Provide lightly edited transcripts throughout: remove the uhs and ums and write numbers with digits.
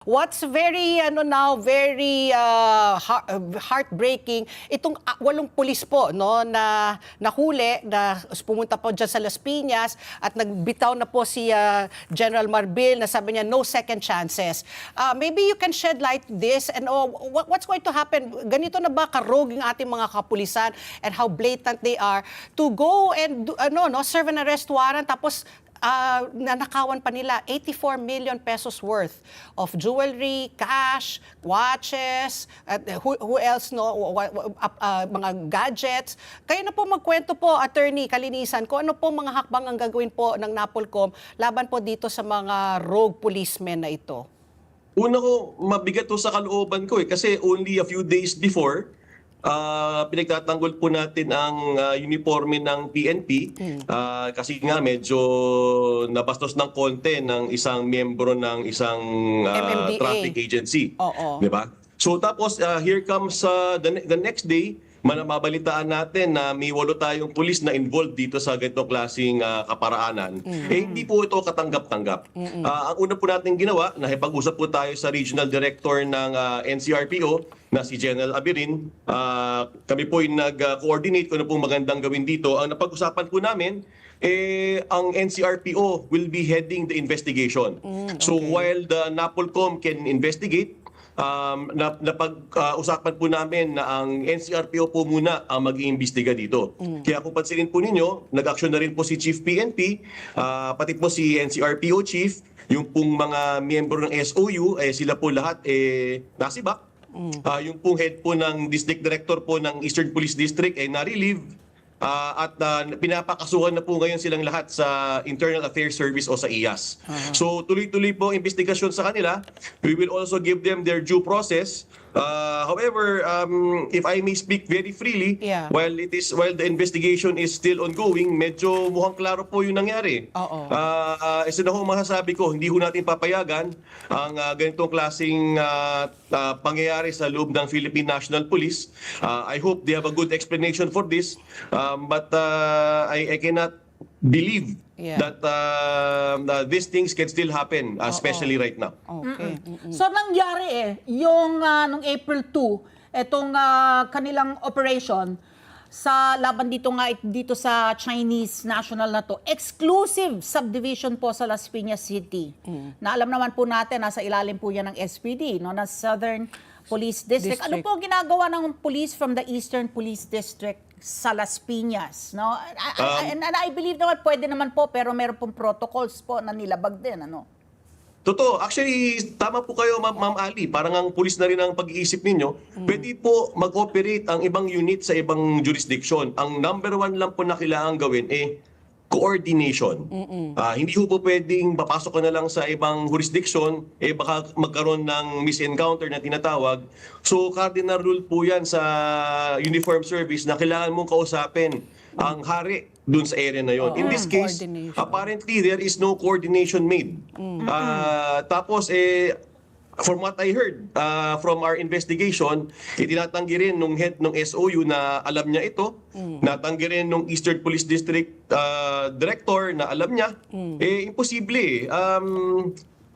What's very very heartbreaking itong 8 pulis po no na nahuli na pumunta po diyan sa Las Piñas at nagbitaw na po si General Marbil na sabi niya no second chances. Maybe you can shed light this and what's going to happen? Ganito na ba karog yung ating mga kapulisan and how blatant they are to go and serve an arrest warrant tapos nanakawan pa nila 84 million pesos worth of jewelry, cash, watches, who else mga gadgets. Kayo na po magkwento po, Attorney Calinisan, kung ano po mga hakbang ang gagawin po ng NAPOLCOM laban po dito sa mga rogue policemen na ito. Una ko, mabigat to sa kalooban ko kasi only a few days before, pinagtatanggol po natin ang uniforme ng PNP kasi nga medyo nabastos ng konti ng isang miyembro ng isang traffic agency. Di ba? So tapos here comes the next day, mababalitaan natin na may 8 tayong pulis na involved dito sa ganitong klaseng kaparaanan. Hindi po ito katanggap-tanggap. Ang una po natin ginawa, nakipag-usap po tayo sa Regional Director ng NCRPO na si General Abirin. Kami po yung nag-coordinate kung ano pong magandang gawin dito. Ang napag-usapan po namin, ang NCRPO will be heading the investigation. So while the NAPOLCOM can investigate, napag-usapan po namin na ang NCRPO po muna ang mag-iimbestiga dito. Kaya kung pansinin po ninyo, nag-action na rin po si Chief PNP, pati po si NCRPO Chief, yung pong mga miyembro ng SOU, sila po lahat nasibak. Yung pong head po ng District Director po ng Eastern Police District na-relieve. At pinapakasuhan na po ngayon silang lahat sa Internal Affairs Service o sa IAS. So tuloy-tuloy po investigasyon sa kanila. We will also give them their due process. However, if I may speak very freely, while the investigation is still ongoing, medyo mukhang klaro po yung nangyari. Isa na ho masasabi ko, hindi ho natin papayagan ang ganitong klaseng pangyayari sa loob ng Philippine National Police. I hope they have a good explanation for this. But I cannot believe that these things can still happen, especially right now. Okay. So nangyari yung nung April 2, itong kanilang operation sa laban dito sa Chinese national na to, exclusive subdivision po sa Las Piñas City. Na alam naman po natin, nasa ilalim po yan ng SPD, no, ng Southern Police District. Ano po ginagawa ng police from the Eastern Police District sa Las Piñas? No? And I believe naman, pwede naman po, pero meron pong protocols po na nilabag din. Ano? Totoo. Actually, tama po kayo, Ma'am Ali. Parang ang pulis na rin ang pag-iisip ninyo. Pwede po mag-operate ang ibang unit sa ibang jurisdiction. Ang number 1 lang po na kailangan gawin coordination. Hindi po pwedeng papasok ka na lang sa ibang jurisdiction, baka magkaroon ng misencounter na tinatawag. So, cardinal rule po yan sa uniform service na kailangan mong kausapin ang hari dun sa area na yon. In this case, apparently there is no coordination made. Tapos, from what I heard from our investigation, itinatanggi rin nung head ng SOU na alam niya ito, natanggi rin nung Eastern Police District Director na alam niya. Imposible.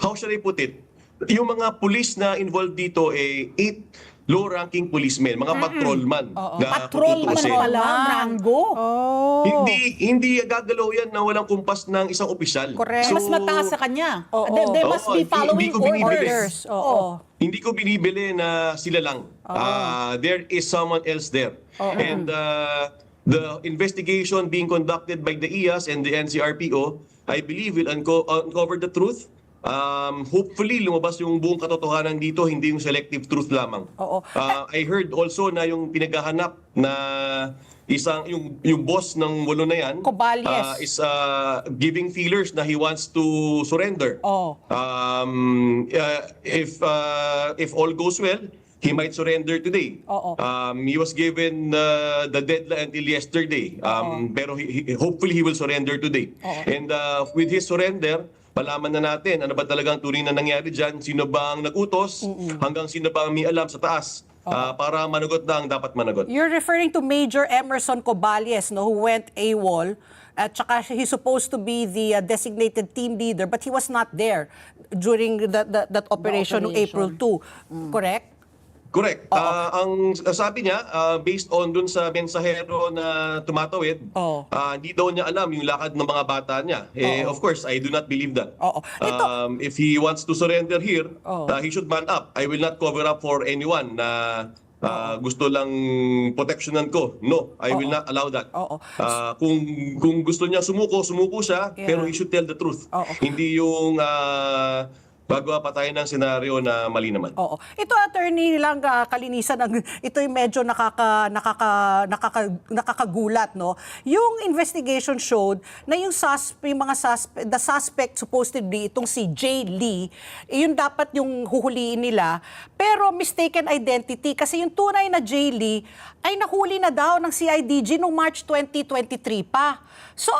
How should I put it? Yung mga police na involved dito, 8 low-ranking policemen, mga patrolman. Patrolman pala, Rango. Hindi gagalaw yan na walang kumpas ng isang opisyal. Correct. So, mas mataas sa kanya. They must be following orders. Hindi ko binibili na sila lang. There is someone else there. And the investigation being conducted by the IAS and the NCRPO, I believe will uncover the truth. Hopefully lumabas yung buong katotohanan dito, hindi yung selective truth lamang. I heard also na yung pinaghahanap na yung boss ng 8 na yan is giving feelers na he wants to surrender. If all goes well, he might surrender today. He was given the deadline until yesterday. Pero hopefully he will surrender today. And with his surrender, palaman na natin ano ba talagang tunay na nangyari dyan, sino ba ang nag-utos, hanggang sino ba ang may alam sa taas. Para managot na ang dapat managot. You're referring to Major Emerson Cobalies, no, who went AWOL At saka he's supposed to be the designated team leader, but he was not there during that operation noong April 2. Correct? Correct. Ang sabi niya, based on dun sa mensahero na tumatawid, Oo. hindi daw niya alam yung lakad ng mga bata niya. Of course, I do not believe that. Oo. If he wants to surrender here, Oo. he should man up. I will not cover up for anyone na gusto lang protectionan ko. No, I will not allow that. Oo. Kung gusto niya sumuko siya, Yeah. pero he should tell the truth. Oo. Hindi yung gagawa pa tayo ng senaryo na mali naman. Oo. Ito, attorney, lang kalinisan, ito yung medyo nakakagulat, no? Yung investigation showed na yung the suspect supposedly, itong si Jay Lee, yun dapat yung huhuliin nila, pero mistaken identity kasi yung tunay na Jay Lee ay nahuli na daw ng CIDG noong March 2023 pa. So,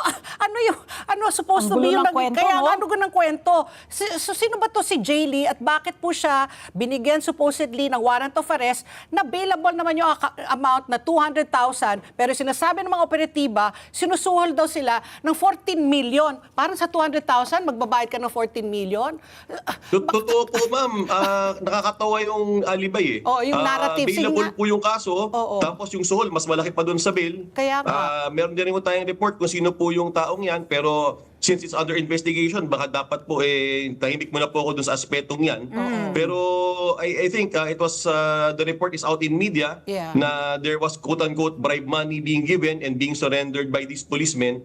supposed to Ang be gulo yung ng kwento, kaya no? ano ng kwento? So, sino ba to si Jay Lee at bakit po siya binigyan supposedly ng warrant of arrest na bailable naman yung amount na 200,000 pero sinasabi ng mga operatiba, sinusuhol daw sila ng 14 million. Parang sa 200,000, magbabayad ka ng 14 million? Totoo po, ma'am. Nakakatawa yung alibay eh. Oo, yung narrative. Sige Bailable nga. po yung kaso, Oo. tapos yung suhol, mas malaki pa doon sa bail. Kaya nga. Meron din rin po tayong report kung sino po yung taong yan, pero since it's under investigation, baka dapat po tahimik muna po ako dun sa aspetong yan. Pero I think it was, the report is out in media Yeah. na there was quote-unquote bribe money being given and being surrendered by these policemen.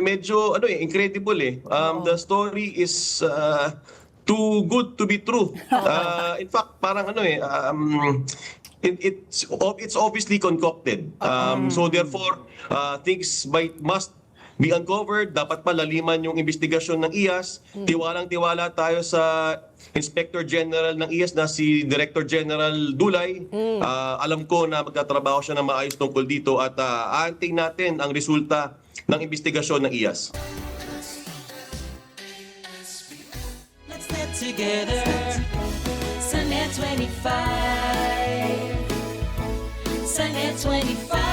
Medyo incredible eh. The story is too good to be true. In fact, parang it's obviously concocted. So therefore, things must be uncovered. Dapat palaliman yung investigasyon ng IAS. Tiwalang-tiwala tayo sa Inspector General ng IAS na si Director General Dulay. Alam ko na magtatrabaho siya ng maayos tungkol dito at aantayin natin ang resulta ng investigasyon ng IAS. Let's get together. Sunday 25. Sunday 25.